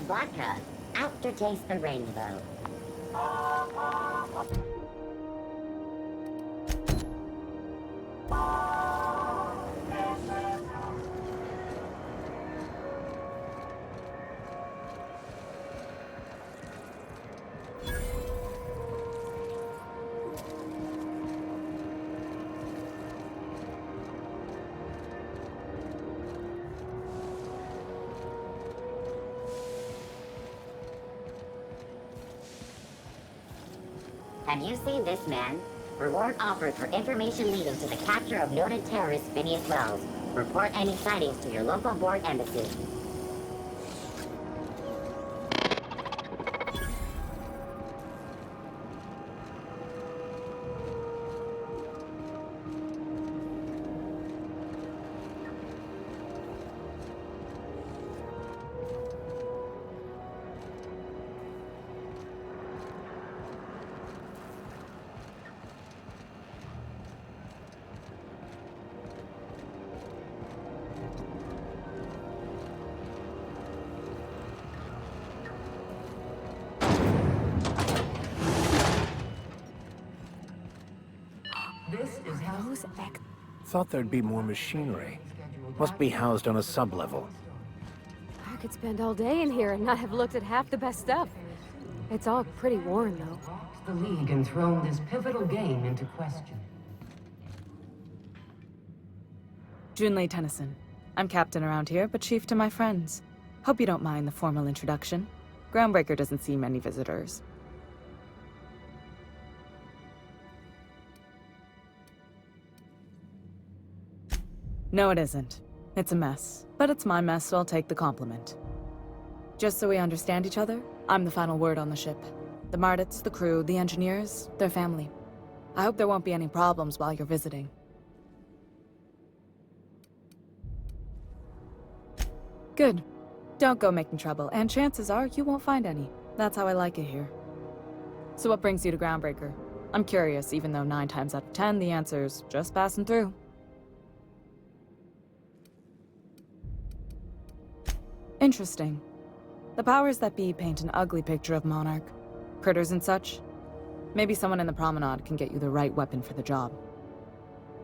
vodka. Aftertaste the rainbow. Have you seen this man? Reward offered for information leading to the capture of noted terrorist Phineas Wells. Report any sightings to your local board embassy. Thought there'd be more machinery. Must be housed on a sublevel. I could spend all day in here and not have looked at half the best stuff. It's all pretty worn, though. The League and thrown this pivotal game into question. Junlei Tennyson. I'm captain around here, but chief to my friends. Hope you don't mind the formal introduction. Groundbreaker doesn't see many visitors. No, it isn't. It's a mess. But it's my mess, so I'll take the compliment. Just so we understand each other, I'm the final word on the ship. The Mardits, the crew, the engineers, their family. I hope there won't be any problems while you're visiting. Good. Don't go making trouble, and chances are you won't find any. That's how I like it here. So what brings you to Groundbreaker? I'm curious, even though 9 times out of 10 the answer's just passing through. Interesting. The powers that be paint an ugly picture of Monarch. Critters and such. Maybe someone in the promenade can get you the right weapon for the job.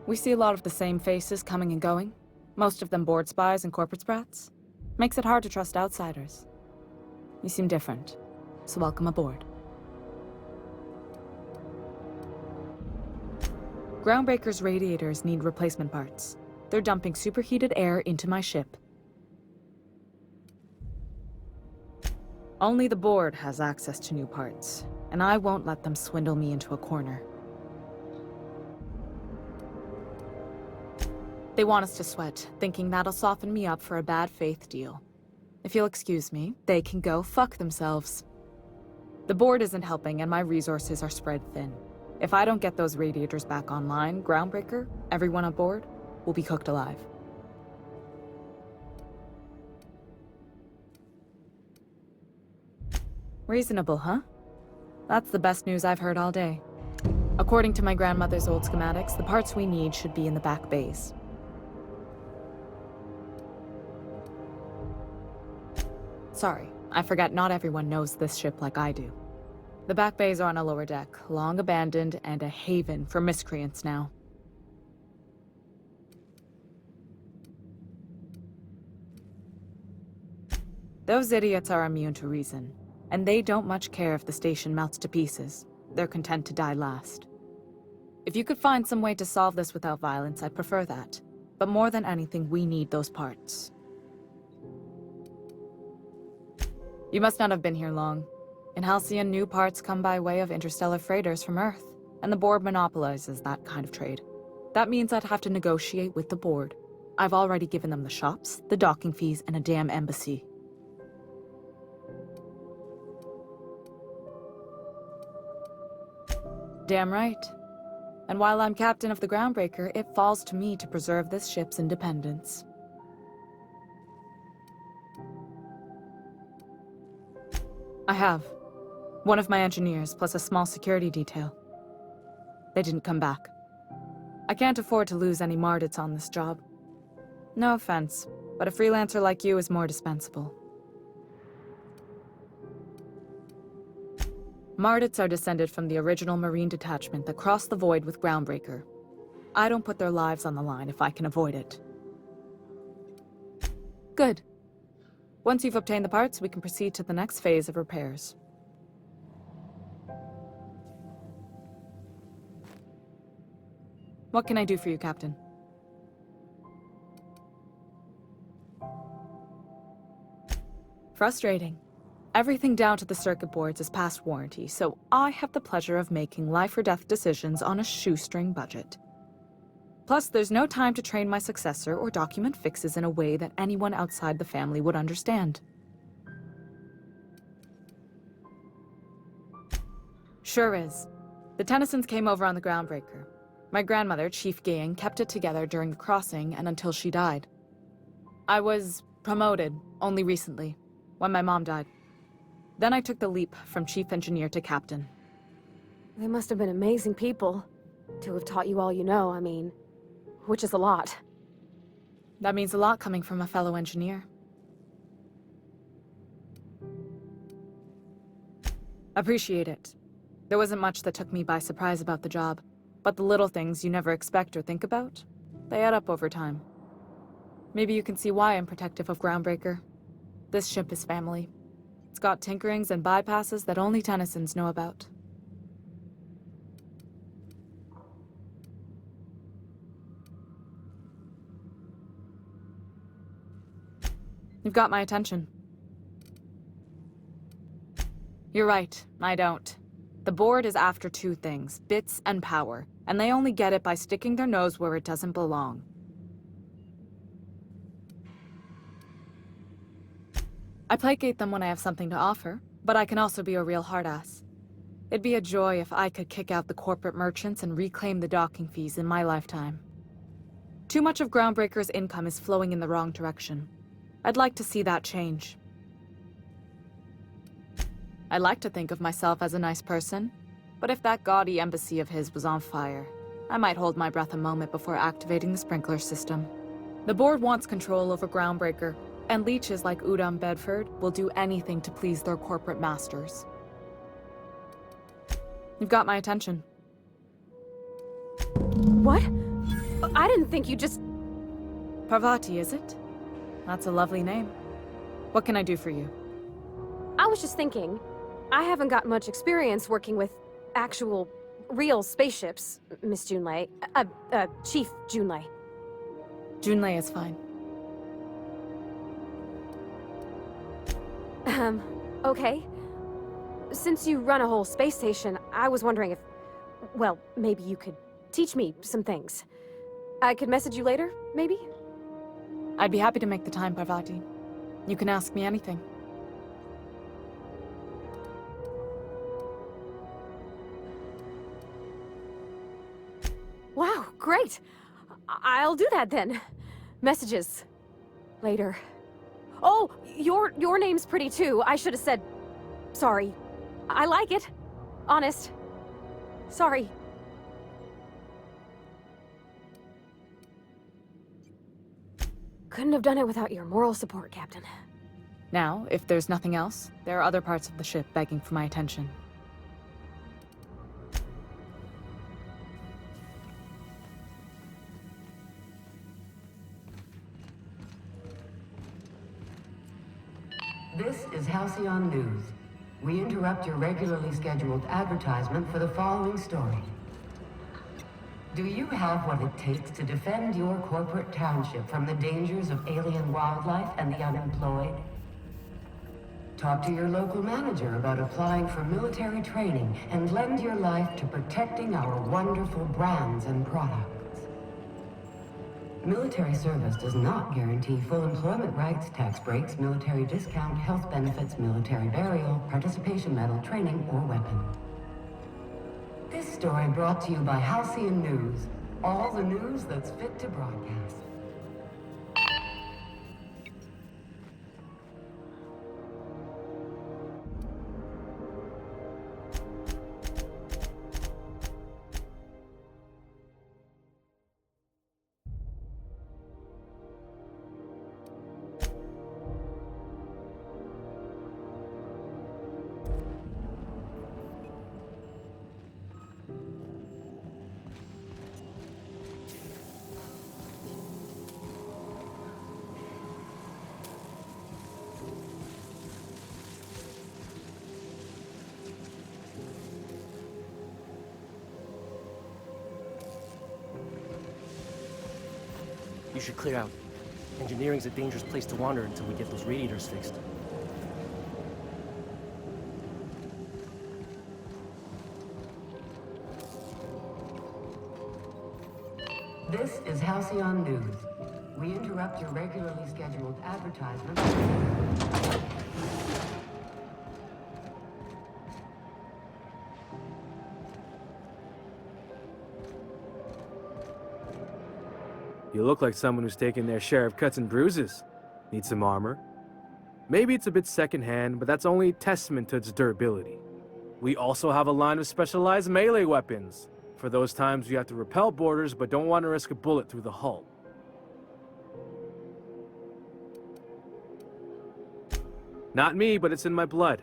We see a lot of the same faces coming and going. Most of them board spies and corporate sprats. Makes it hard to trust outsiders. You seem different, so welcome aboard. Groundbreaker's radiators need replacement parts. They're dumping superheated air into my ship. Only the board has access to new parts, and I won't let them swindle me into a corner. They want us to sweat, thinking that'll soften me up for a bad faith deal. If you'll excuse me, they can go fuck themselves. The board isn't helping, and my resources are spread thin. If I don't get those radiators back online, Groundbreaker, everyone aboard, will be cooked alive. Reasonable, huh? That's the best news I've heard all day. According to my grandmother's old schematics, the parts we need should be in the back bays. Sorry, I forget not everyone knows this ship like I do. The back bays are on a lower deck, long abandoned and a haven for miscreants now. Those idiots are immune to reason. And they don't much care if the station melts to pieces. They're content to die last. If you could find some way to solve this without violence, I'd prefer that. But more than anything, we need those parts. You must not have been here long. In Halcyon, new parts come by way of interstellar freighters from Earth, and the board monopolizes that kind of trade. That means I'd have to negotiate with the board. I've already given them the shops, the docking fees, and a damn embassy. Damn right. And while I'm captain of the Groundbreaker, it falls to me to preserve this ship's independence. I have. One of my engineers, plus a small security detail. They didn't come back. I can't afford to lose any Mardits on this job. No offense, but a freelancer like you is more dispensable. Mardits are descended from the original Marine detachment that crossed the void with Groundbreaker. I don't put their lives on the line if I can avoid it. Good. Once you've obtained the parts, we can proceed to the next phase of repairs. What can I do for you, Captain? Frustrating. Everything down to the circuit boards is past warranty, so I have the pleasure of making life or death decisions on a shoestring budget. Plus, there's no time to train my successor or document fixes in a way that anyone outside the family would understand. Sure is. The Tennysons came over on the Groundbreaker. My grandmother, Chief Gang, kept it together during the crossing and until she died. I was promoted only recently, when my mom died. Then I took the leap from chief engineer to captain. They must have been amazing people to have taught you all you know, I mean, which is a lot. That means a lot coming from a fellow engineer. Appreciate it. There wasn't much that took me by surprise about the job, but the little things you never expect or think about, they add up over time. Maybe you can see why I'm protective of Groundbreaker. This ship is family. It's got tinkerings and bypasses that only Tennysons know about. You've got my attention. You're right, I don't. The board is after two things, bits and power, and they only get it by sticking their nose where it doesn't belong. I placate them when I have something to offer, but I can also be a real hard-ass. It'd be a joy if I could kick out the corporate merchants and reclaim the docking fees in my lifetime. Too much of Groundbreaker's income is flowing in the wrong direction. I'd like to see that change. I like to think of myself as a nice person, but if that gaudy embassy of his was on fire, I might hold my breath a moment before activating the sprinkler system. The board wants control over Groundbreaker, and leeches like Udom Bedford will do anything to please their corporate masters. You've got my attention. What? I didn't think you just... Parvati, is it? That's a lovely name. What can I do for you? I was just thinking, I haven't got much experience working with actual, real spaceships, Miss Junlei. Chief Junlei. Junlei is fine. Okay. Since you run a whole space station, I was wondering if... well, maybe you could teach me some things. I could message you later, maybe? I'd be happy to make the time, Parvati. You can ask me anything. Wow, great! I'll do that then. Messages. Later. Oh, your name's pretty too. I should have said... sorry. I like it. Honest. Sorry. Couldn't have done it without your moral support, Captain. Now, if there's nothing else, there are other parts of the ship begging for my attention. This is Halcyon News. We interrupt your regularly scheduled advertisement for the following story. Do you have what it takes to defend your corporate township from the dangers of alien wildlife and the unemployed? Talk to your local manager about applying for military training and lend your life to protecting our wonderful brands and products. Military service does not guarantee full employment rights, tax breaks, military discount, health benefits, military burial, participation medal, training, or weapon. This story brought to you by Halcyon News. All the news that's fit to broadcast. you should clear out. Engineering's a dangerous place to wander until we get those radiators fixed. This is Halcyon News. We interrupt your regularly scheduled advertisement. You look like someone who's taken their share of cuts and bruises. Need some armor? Maybe it's a bit secondhand, but that's only a testament to its durability. We also have a line of specialized melee weapons, for those times you have to repel boarders but don't want to risk a bullet through the hull. Not me, but it's in my blood.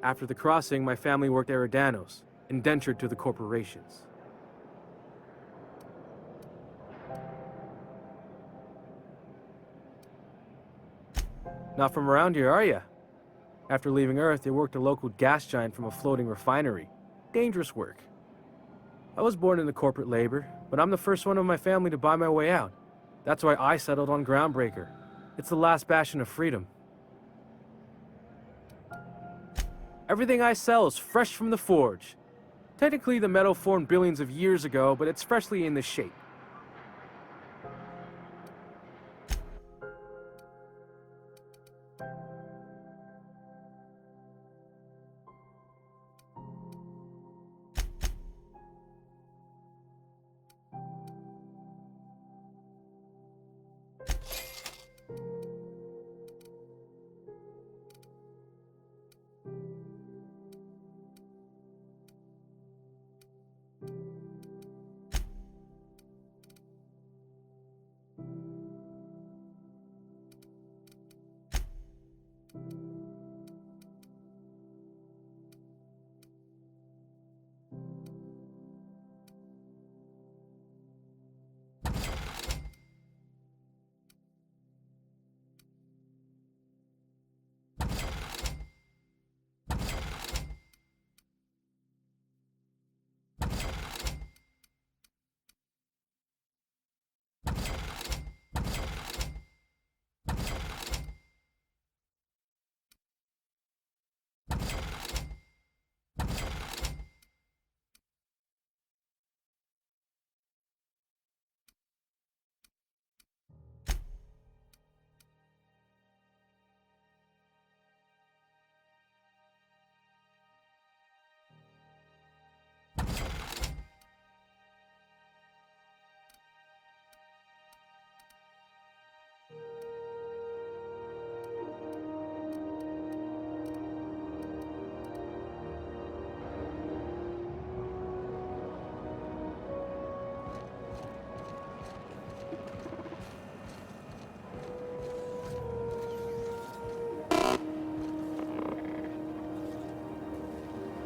After the crossing, my family worked Eridanos, indentured to the corporations. Not from around here, are ya? After leaving Earth, they worked a local gas giant from a floating refinery. Dangerous work. I was born into corporate labor, but I'm the first one of my family to buy my way out. That's why I settled on Groundbreaker. It's the last bastion of freedom. Everything I sell is fresh from the forge. Technically, the metal formed billions of years ago, but it's freshly in this shape.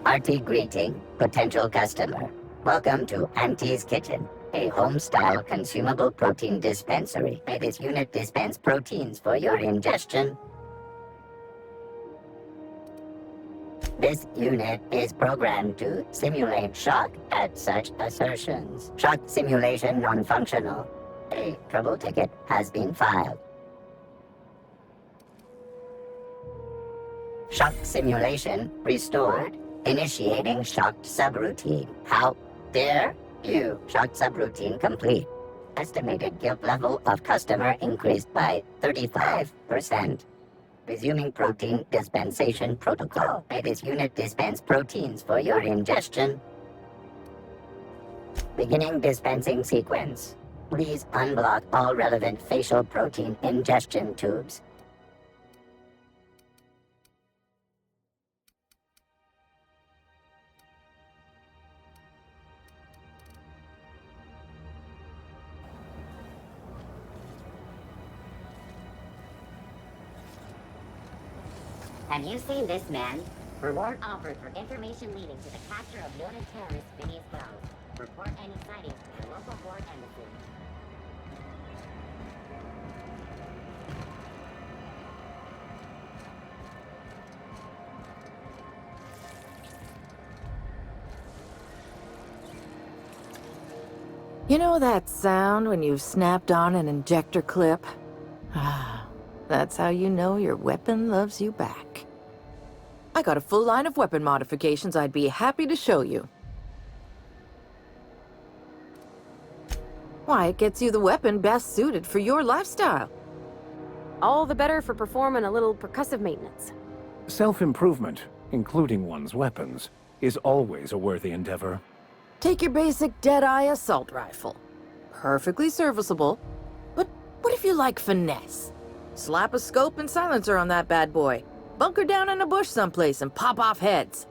Hearty greeting, potential customer. Welcome to Auntie's Kitchen, a home-style consumable protein dispensary. May this unit dispense proteins for your ingestion. This unit is programmed to simulate shock at such assertions. Shock simulation non-functional. A trouble ticket has been filed. Shock simulation restored. Initiating shocked subroutine. How dare you? Shocked subroutine complete. Estimated guilt level of customer increased by 35%. Resuming protein dispensation protocol. May this unit dispense proteins for your ingestion. Beginning dispensing sequence. Please unblock all relevant facial protein ingestion tubes. Have you seen this man? Reward offered for information leading to the capture of noted terrorist Phineas Wells. Report any sightings to your local board embassy. You know that sound when you've snapped on an injector clip? Ah, that's how you know your weapon loves you back. I got a full line of weapon modifications I'd be happy to show you. Why, it gets you the weapon best suited for your lifestyle. All the better for performing a little percussive maintenance. Self-improvement, including one's weapons, is always a worthy endeavor. Take your basic Deadeye assault rifle. Perfectly serviceable. But what if you like finesse? Slap a scope and silencer on that bad boy. Bunker down in a bush someplace and pop off heads.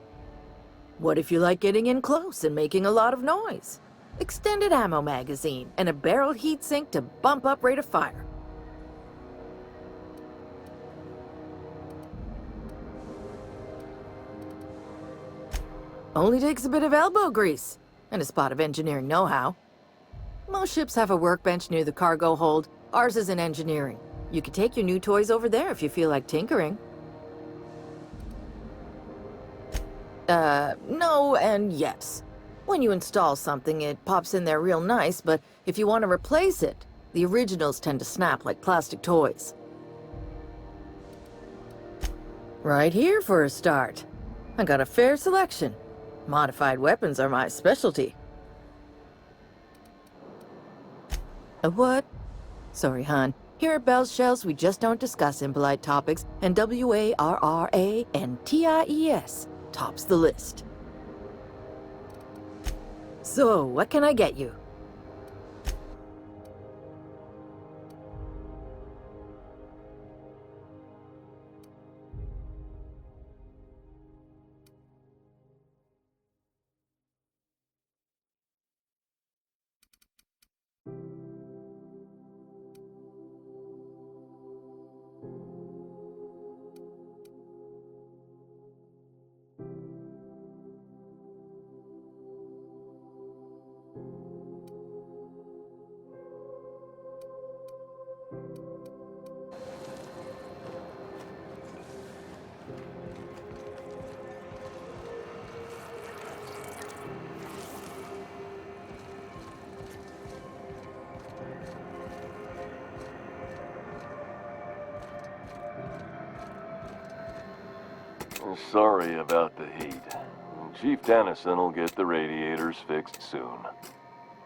What if you like getting in close and making a lot of noise? Extended ammo magazine and a barrel heatsink to bump up rate of fire. Only takes a bit of elbow grease and a spot of engineering know-how. Most ships have a workbench near the cargo hold. Ours is in engineering. You could take your new toys over there if you feel like tinkering. No and yes. When you install something, it pops in there real nice, but if you want to replace it, the originals tend to snap like plastic toys. Right here for a start. I got a fair selection. Modified weapons are my specialty. A what? Sorry, hon. Here at Bell's Shells, we just don't discuss impolite topics, and WARRANTIES tops the list. So, what can I get you? Sorry about the heat. Chief Tennyson will get the radiators fixed soon.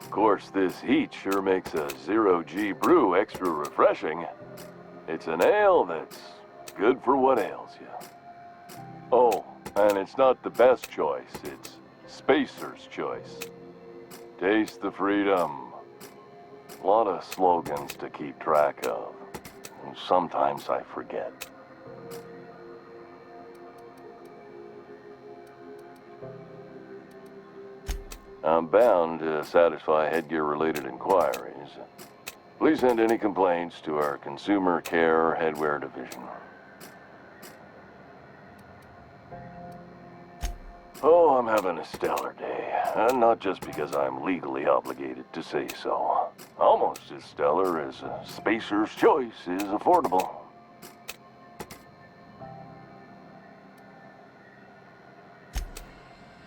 Of course, this heat sure makes a zero-G brew extra refreshing. It's an ale that's good for what ails you. Oh, and it's not the best choice. It's Spacer's choice. Taste the freedom. A lot of slogans to keep track of. And sometimes I forget. I'm bound to satisfy headgear-related inquiries. Please send any complaints to our Consumer Care Headwear Division. Oh, I'm having a stellar day. And not just because I'm legally obligated to say so. Almost as stellar as a Spacer's Choice is affordable.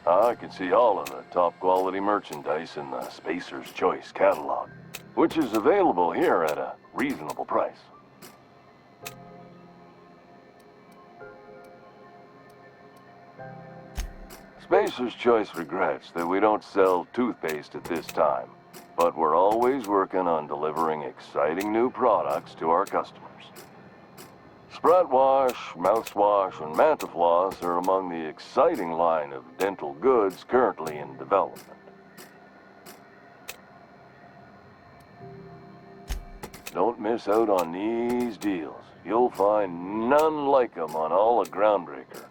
I can see all of the top-quality merchandise in the Spacer's Choice catalog, which is available here at a reasonable price. Spacer's Choice regrets that we don't sell toothpaste at this time, but we're always working on delivering exciting new products to our customers. Sprout Wash, Mouthwash, and Mantafloss are among the exciting line of dental goods currently in development. Don't miss out on these deals. You'll find none like them on all of Groundbreaker,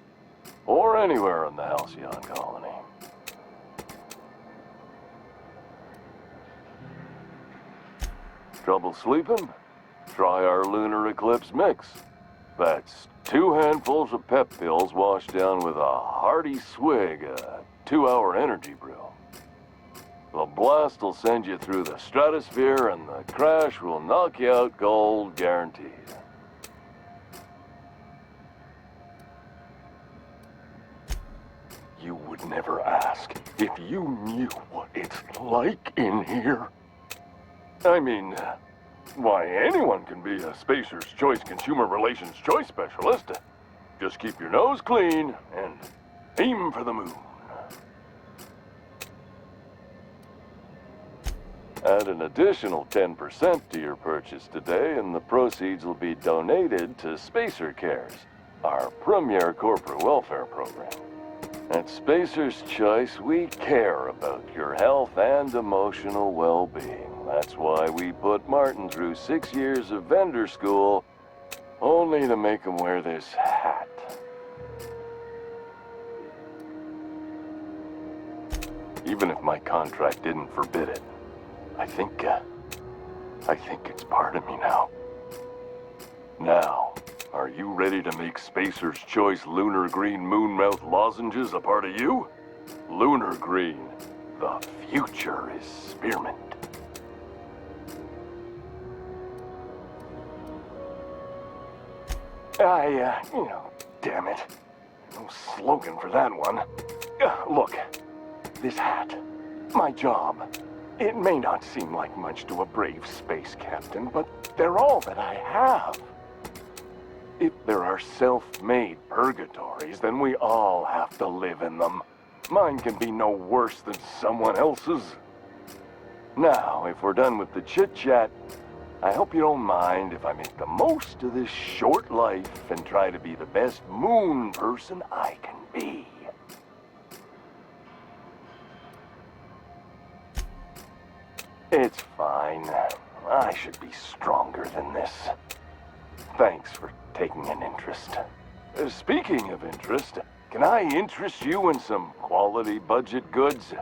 or anywhere in the Halcyon Colony. Trouble sleeping? Try our Lunar Eclipse Mix. That's 2 handfuls of pep pills washed down with a hearty swig of 2-hour energy brew. The blast will send you through the stratosphere and the crash will knock you out cold, guaranteed. You would never ask if you knew what it's like in here. I mean, why, anyone can be a Spacer's Choice Consumer Relations Choice Specialist. Just keep your nose clean and aim for the moon. Add an additional 10% to your purchase today, and the proceeds will be donated to Spacer Cares, our premier corporate welfare program. At Spacer's Choice, we care about your health and emotional well-being. That's why we put Martin through 6 years of vendor school, only to make him wear this hat. Even if my contract didn't forbid it, I think it's part of me now. Now, are you ready to make Spacer's Choice Lunar Green Moonmouth lozenges a part of you? Lunar Green, the future is spearmint. Damn it. No slogan for that one. Look, this hat, my job. It may not seem like much to a brave space captain, but they're all that I have. If there are self-made purgatories, then we all have to live in them. Mine can be no worse than someone else's. Now, if we're done with the chit-chat, I hope you don't mind if I make the most of this short life and try to be the best moon person I can be. It's fine. I should be stronger than this. Thanks for taking an interest. Speaking of interest, can I interest you in some quality budget goods?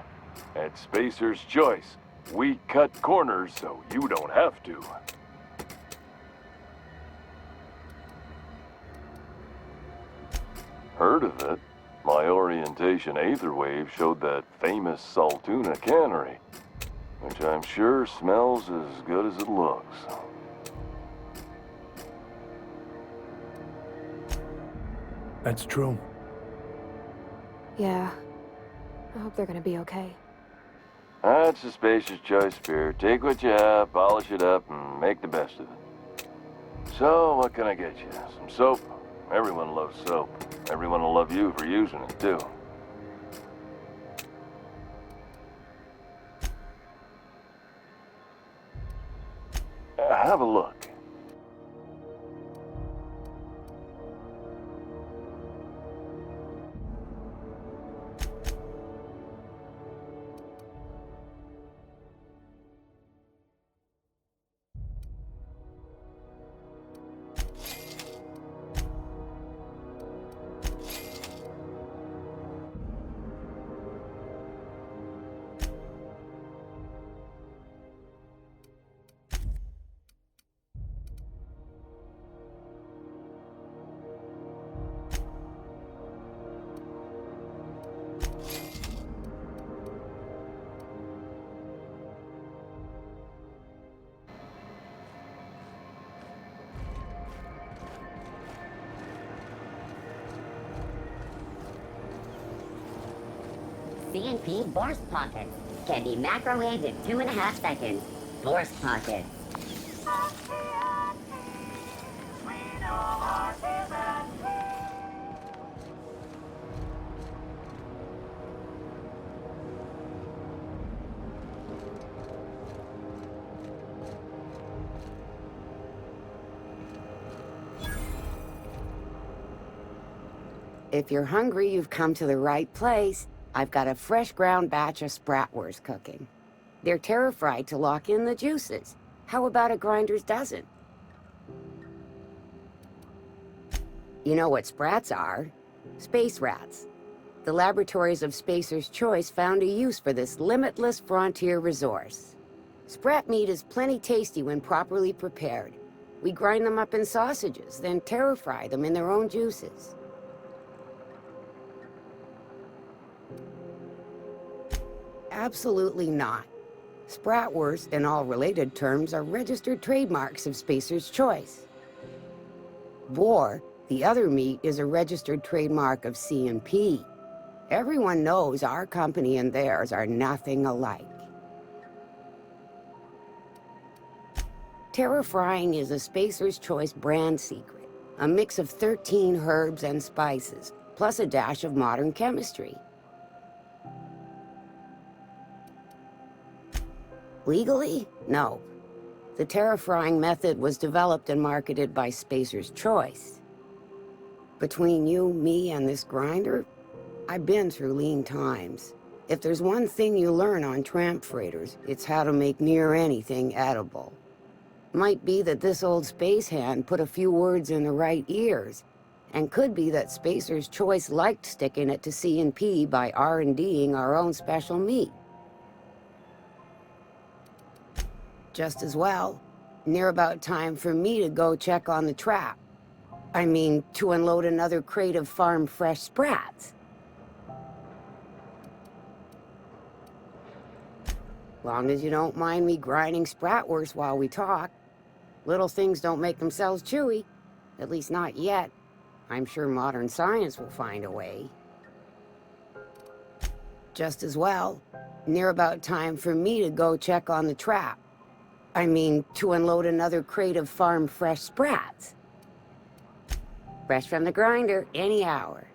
At Spacer's Choice, we cut corners so you don't have to. Heard of it? My orientation aetherwave showed that famous Saltuna cannery, which I'm sure smells as good as it looks. That's true. Yeah. I hope they're gonna be okay. That's the Spacer's Choice spirit. Take what you have, polish it up, and make the best of it. So, what can I get you? Some soap? Everyone loves soap. Everyone will love you for using it, too. Have a look. C&P Burst Pockets can be microwaved in 2.5 seconds. Burst Pockets. If you're hungry, you've come to the right place. I've got a fresh ground batch of spratwurst cooking. They're terra-fried to lock in the juices. How about a grinder's dozen? You know what sprats are? Space rats. The laboratories of Spacer's Choice found a use for this limitless frontier resource. Sprat meat is plenty tasty when properly prepared. We grind them up in sausages, then terra-fry them in their own juices. Absolutely not. Spratwurst and all related terms are registered trademarks of Spacer's Choice. Boar, the other meat, is a registered trademark of C&P. Everyone knows our company and theirs are nothing alike. Terra frying is a Spacer's Choice brand secret. A mix of 13 herbs and spices, plus a dash of modern chemistry. Legally? No. The Terra frying method was developed and marketed by Spacer's Choice. Between you, me, and this grinder, I've been through lean times. If there's one thing you learn on tramp freighters, it's how to make near anything edible. Might be that this old space hand put a few words in the right ears, and could be that Spacer's Choice liked sticking it to C&P by R&Ding our own special meat. Just as well, near about time for me to go check on the trap. I mean, to unload another crate of farm-fresh sprats. Long as you don't mind me grinding spratwurst while we talk. Little things don't make themselves chewy. At least not yet. I'm sure modern science will find a way. Just as well, near about time for me to go check on the trap. I mean, to unload another crate of farm-fresh sprats. Fresh from the grinder, any hour.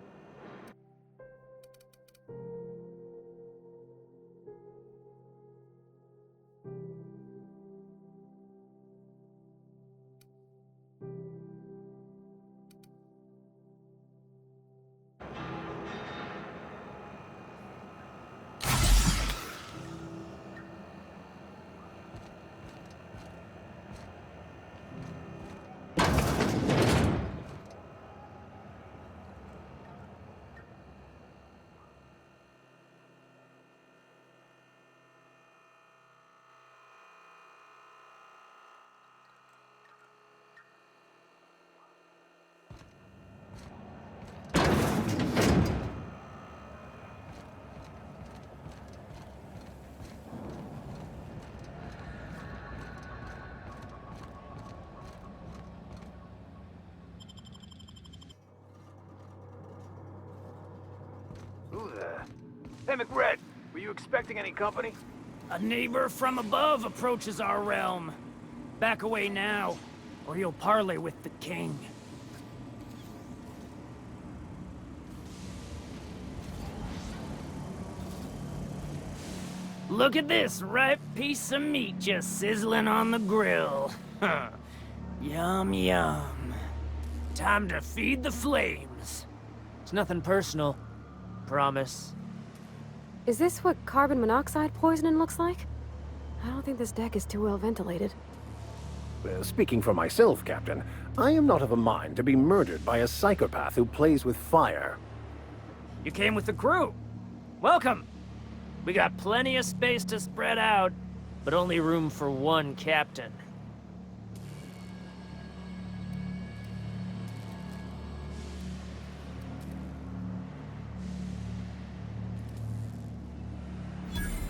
Who the... Hey, McRed, were you expecting any company? A neighbor from above approaches our realm. Back away now, or you'll parley with the king. Look at this ripe piece of meat just sizzling on the grill. Yum, yum. Time to feed the flames. It's nothing personal. Promise. Is this what carbon monoxide poisoning looks like? I don't think this deck is too well ventilated. Speaking for myself, Captain, I am not of a mind to be murdered by a psychopath who plays with fire. You came with the crew. Welcome. We got plenty of space to spread out, But only room for one captain.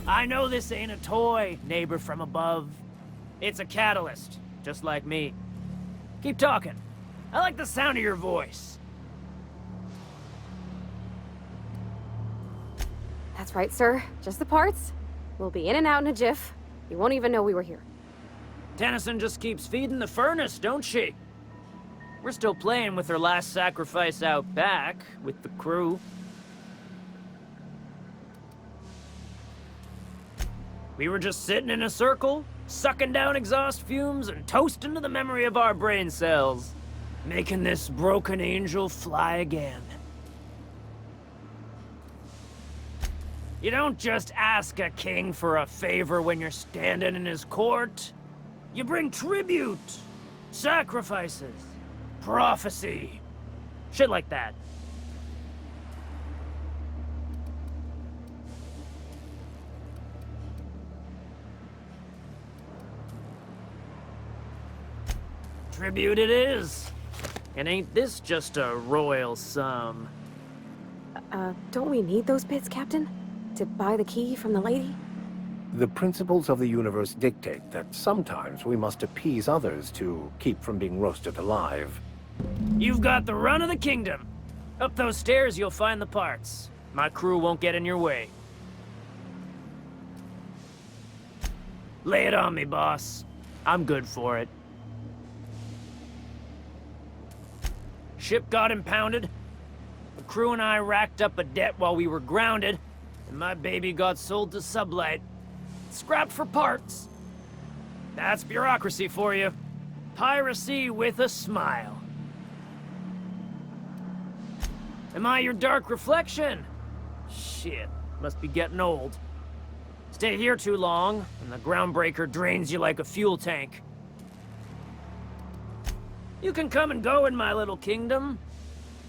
I know this ain't a toy, neighbor from above. It's a catalyst, just like me. Keep talking. I like the sound of your voice. That's right, sir. Just the parts. We'll be in and out in a jiff. You won't even know we were here. Tennyson just keeps feeding the furnace, don't she? We're still playing with her last sacrifice out back, with the crew. We were just sitting in a circle, sucking down exhaust fumes and toasting to the memory of our brain cells, making this broken angel fly again. You don't just ask a king for a favor when you're standing in his court. You bring tribute, sacrifices, prophecy, shit like that. Tribute it is. And ain't this just a royal sum? Don't we need those bits, Captain? To buy the key from the lady? The principles of the universe dictate that sometimes we must appease others to keep from being roasted alive. You've got the run of the kingdom. Up those stairs, you'll find the parts. My crew won't get in your way. Lay it on me, boss. I'm good for it. ship got impounded. The crew and I racked up a debt while we were grounded, and my baby got sold to Sublight. Scrapped for parts. That's bureaucracy for you. Piracy with a smile. Am I your dark reflection? Shit, must be getting old. Stay here too long, and the groundbreaker drains you like a fuel tank. You can come and go in my little kingdom.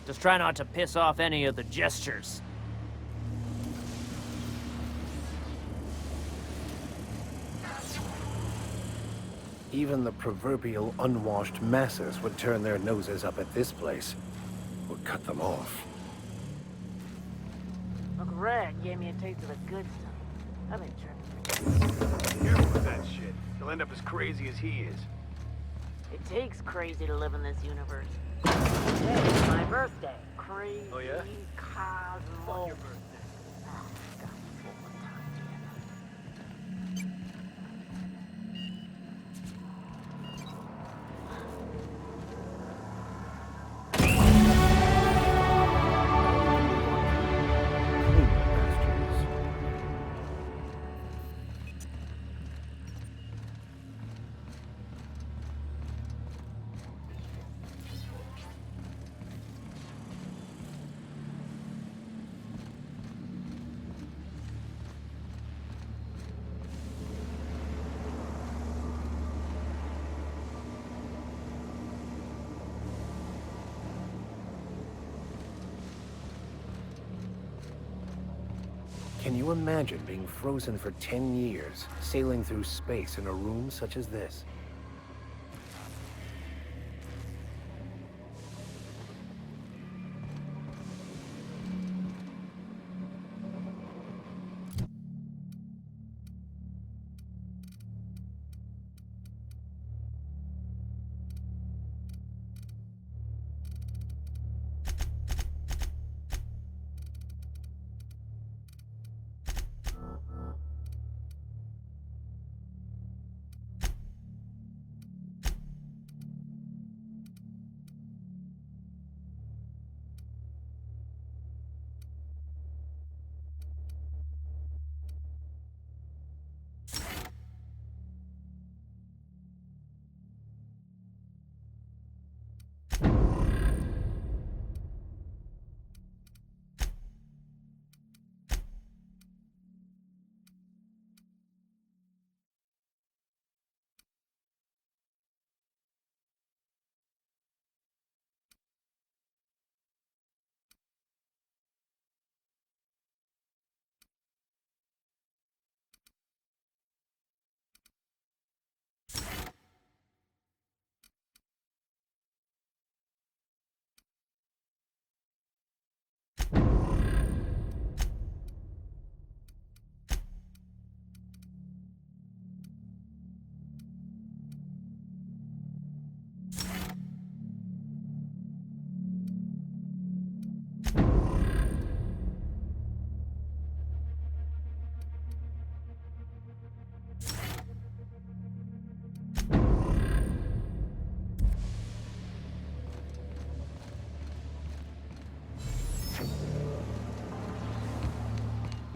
Just try not to piss off any of the gestures. Even the proverbial unwashed masses would turn their noses up at this place. Would cut them off. Uncle Red gave me a taste of the good stuff. I've been tripping. Careful with that shit. You'll end up as crazy as he is. It takes crazy to live in this universe. Today is my birthday. Crazy Oh, yeah? Cosmo. Fuck your birthday. Oh, God, one more time, Bastards. Can you imagine being frozen for 10 years, sailing through space in a room such as this?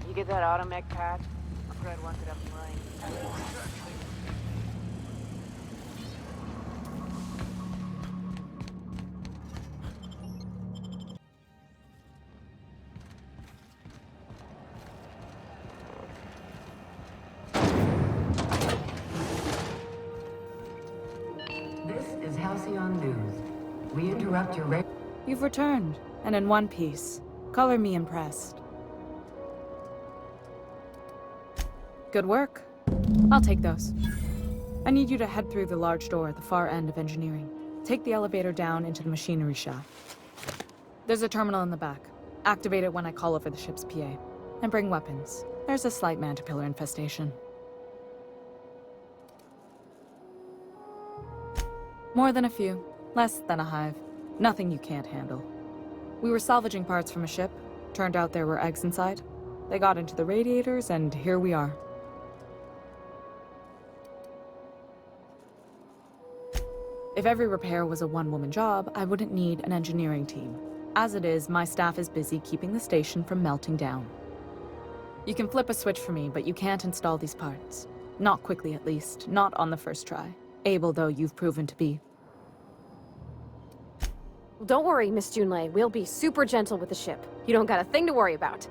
You get that automech patch? Fred wants it up and running. This is Halcyon News. We interrupt your You've returned, and in one piece. Color me impressed. Good work. I'll take those. I need you to head through the large door at the far end of engineering. Take the elevator down into the machinery shaft. There's a terminal in the back. Activate it when I call over the ship's PA. And bring weapons. There's a slight mantipillar infestation. More than a few. Less than a hive. Nothing you can't handle. We were salvaging parts from a ship. Turned out there were eggs inside. They got into the radiators, and here we are. If every repair was a one-woman job, I wouldn't need an engineering team. As it is, my staff is busy keeping the station from melting down. You can flip a switch for me, but you can't install these parts. Not quickly, at least. Not on the first try. Able though you've proven to be. Well, don't worry, Miss Junlei. We'll be super gentle with the ship. You don't got a thing to worry about.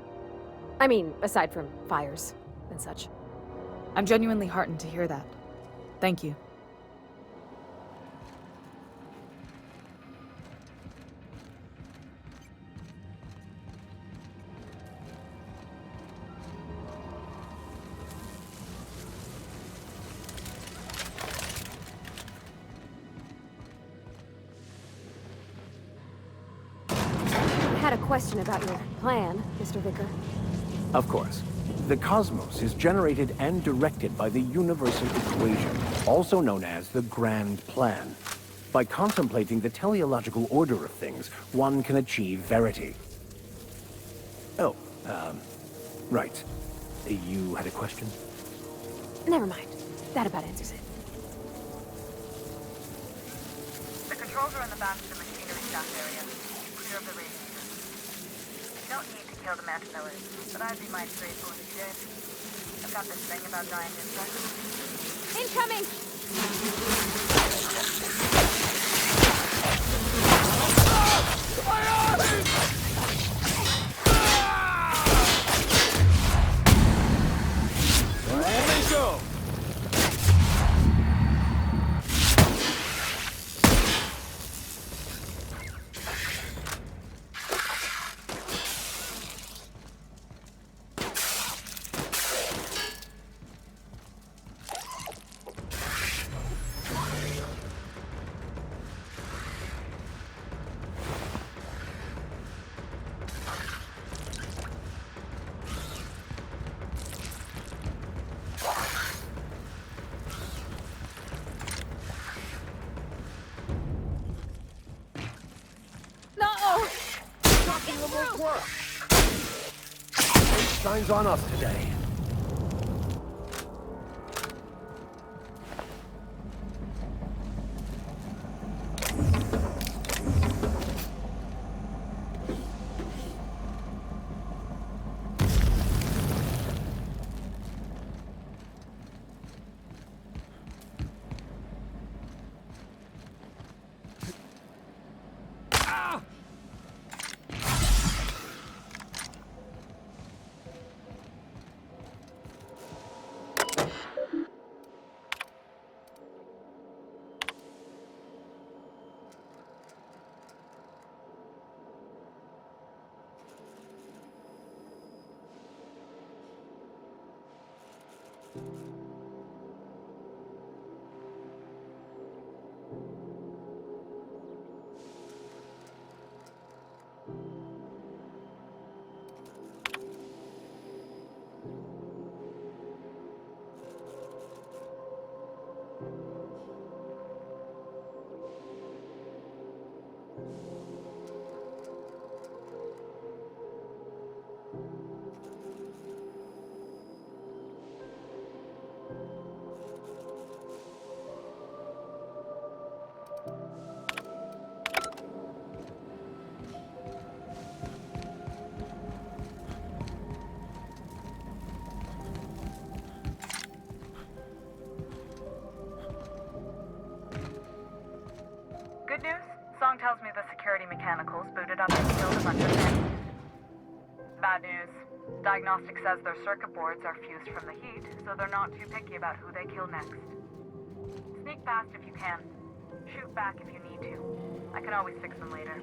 I mean, aside from fires and such. I'm genuinely heartened to hear that. Thank you. I had a question about your plan, Mr. Vicker. Of course. The cosmos is generated and directed by the universal equation, also known as the Grand Plan. By contemplating the teleological order of things, one can achieve verity. Oh, right. You had a question? Never mind. That about answers it. The controls are in the back of the machinery staff area. Clear of the radiators. You don't need to kill the mantis, but I'd be mighty grateful if you did. I've got this thing about giant insects. Incoming! Shines on us today. Good news? Song tells me the security mechanicals booted up and killed a bunch of men. Bad news. Diagnostic says their circuit boards are fused from the heat, so they're not too picky about who they kill next. Sneak past if you can. Shoot back if you need to. I can always fix them later.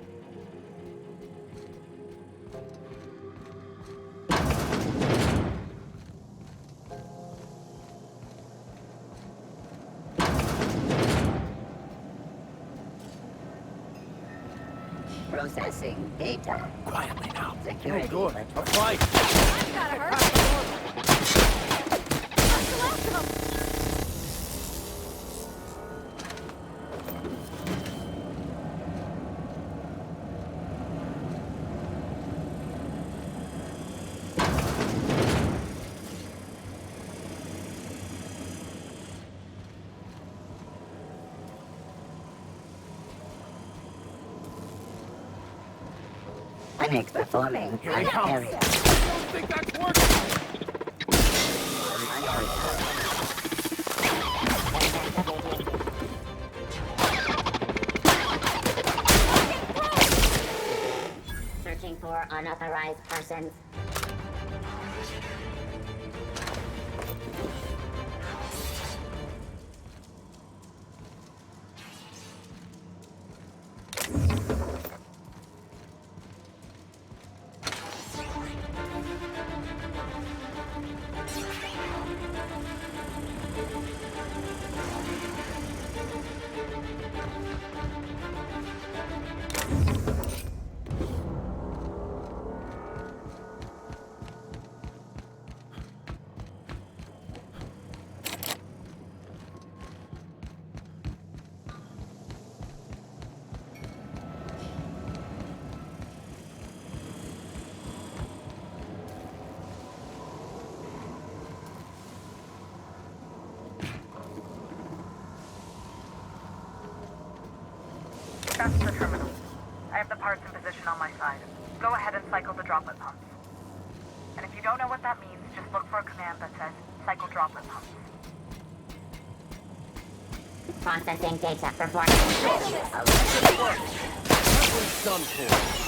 Processing data. Quietly now. Security. Oh, good. A fight! That's gotta hurt. That's the last of them. mechanics performing Here on they the come. area. Don't think that's working! Searching for unauthorized persons. That's the terminal. I have the parts in position on my side. Go ahead and cycle the droplet pumps. And if you don't know what that means, just look for a command that says, cycle droplet pumps. Processing data performance. That one's done for.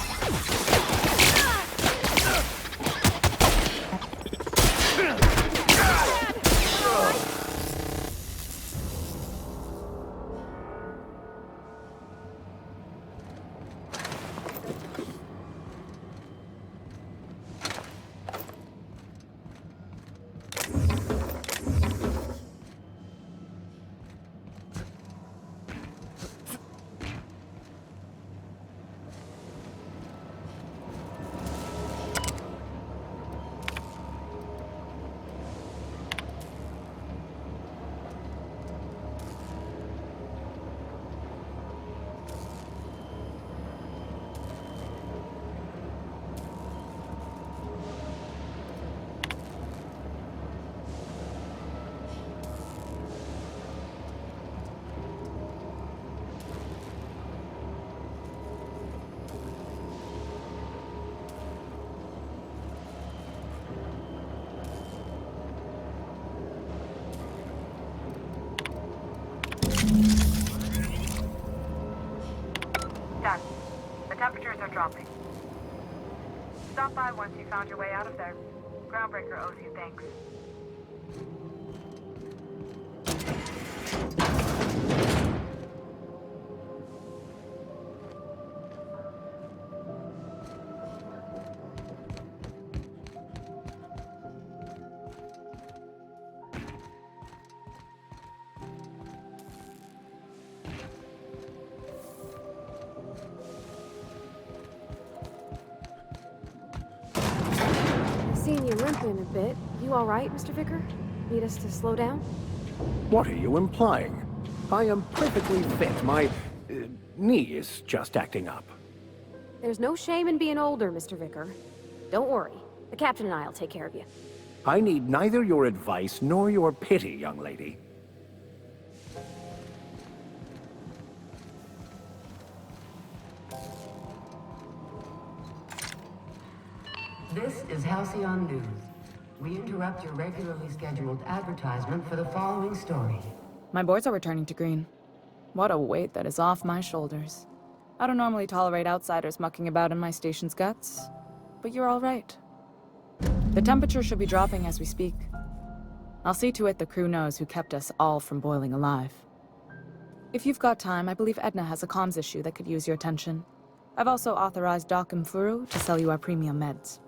Done. The temperatures are dropping. Stop by once you found your way out of there. Groundbreaker owes you thanks. I've seen you limping a bit. You all right, Mr. Vicker? Need us to slow down? What are you implying? I am perfectly fit. My knee is just acting up. There's no shame in being older, Mr. Vicker. Don't worry. The captain and I'll take care of you. I need neither your advice nor your pity, young lady. This is Halcyon News. We interrupt your regularly scheduled advertisement for the following story. My boards are returning to green. What a weight that is off my shoulders. I don't normally tolerate outsiders mucking about in my station's guts, but you're all right. The temperature should be dropping as we speak. I'll see to it the crew knows who kept us all from boiling alive. If you've got time, I believe Edna has a comms issue that could use your attention. I've also authorized Doc and Furu to sell you our premium meds.